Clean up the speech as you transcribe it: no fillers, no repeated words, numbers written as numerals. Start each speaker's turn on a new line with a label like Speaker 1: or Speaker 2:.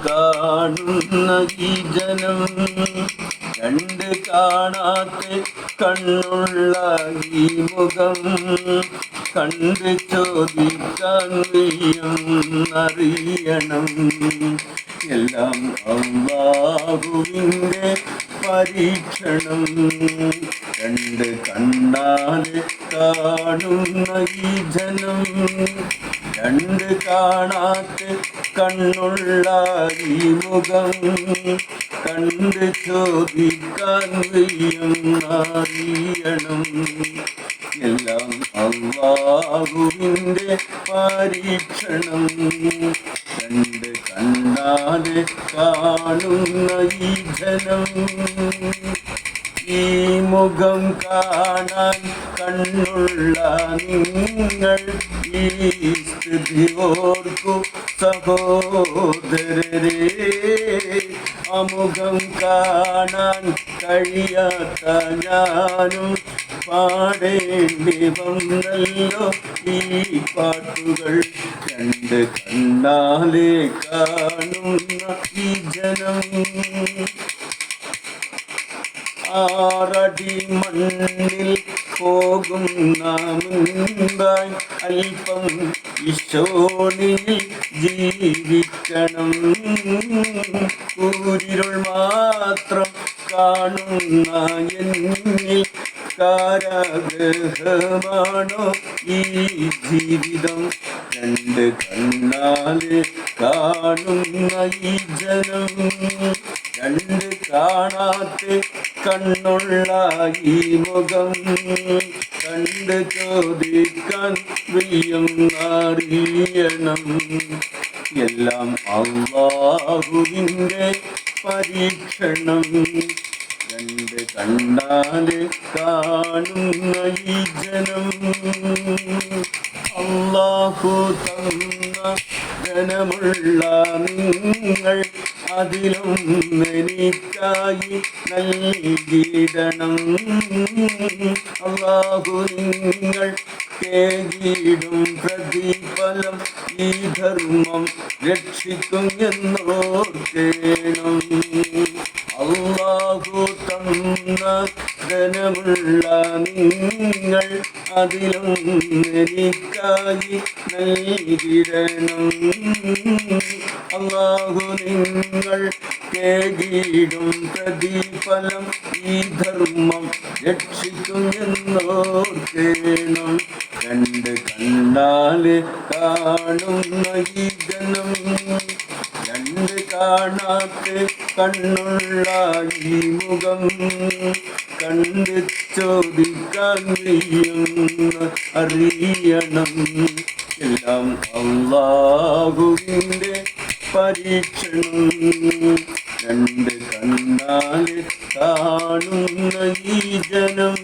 Speaker 1: കാണുന്ന ഈ ജനം കണ്ട് കാണാത്ത കണ്ണുള്ള ഈ മുഖം കണ്ട് ചോദിക്കാൻ അറിയണം. എല്ലാം അല്ലാഹുവിൻ്റെ പരീക്ഷണം. കണ്ട് കണ്ടാല് കാണുന്ന ഈ ജനം കണ്ട് കാണാത്ത കണ്ണുള്ള ഈ മുഖം കണ്ട് ചോദിക്കാൻ അറിയണം. എല്ലാം അല്ലാഹുവിൻ്റെ പരീക്ഷണം. കണ്ട് കണ്ടാല് കാണുന്ന ഈ ജനം ഈ മുഖം കാണാൻ കണ്ണുള്ള നിങ്ങൾ ഈ സ്ഥിതി ഓർക്കു സഹോദരരെ. അമുഖം കാണാൻ കഴിയാത്ത ഞാനും പാടേണ്ടി വന്നല്ലോ ഈ പാട്ടുകൾ. കണ്ട് കണ്ടാലേ കാണുന്ന ഈ ജനം ആറടി മണ്ണിൽ പോകുന്ന മുൻപായി അല്പം ഈശോനിൽ ജീവിക്കണം. കൂരിരുൾ മാത്രം കാണുന്ന എന്നിൽ കാരാഗ്രഹമാണോ ഈ ജീവിതം. കണ്ട് കണ്ണാല് കാണുന്ന ഈ ജനം കണ്ട് കാണാത്ത കണ്ണുള്ള ഈ മുഖം കണ്ട് ചോദിക്കാൻ അറിയണം. എല്ലാം അല്ലാഹുവിൻ്റെ പരീക്ഷണം. കണ്ട് കണ്ടാല് കാണുന്ന ഈ ജനം അല്ലാഹു തന്ന ധനമുള്ള നിങ്ങൾ അതിലും എനിക്കായി നൽകിയിടണം. അല്ലാഹു നിങ്ങൾ കേകിടും പ്രതിഫലം ഈ ധർമ്മം രക്ഷിക്കും എന്നോർക്കേണം. അല്ലാഹു തന്ന ധനമുള്ള നിങ്ങൾ അതിലും എനിക്കായി നൽകിടണം. അല്ലാഹു നിങ്ങൾ കേകിടും പ്രതിഫലം ഈ ധർമ്മം രക്ഷിക്കും എന്നോർക്കേണം. കണ്ട് കണ്ടാല് കാണുന്ന ഈ ജനം കണ്ട് കാണാത്ത കണ്ണുള്ള ഈ മുഖം കണ്ട് ചോദിക്കാൻ അറിയണം. എല്ലാം അല്ലാഹുവിൻ്റെ പരീക്ഷണം. കണ്ട് കണ്ടാല് കാണുന്ന ഈ ജനം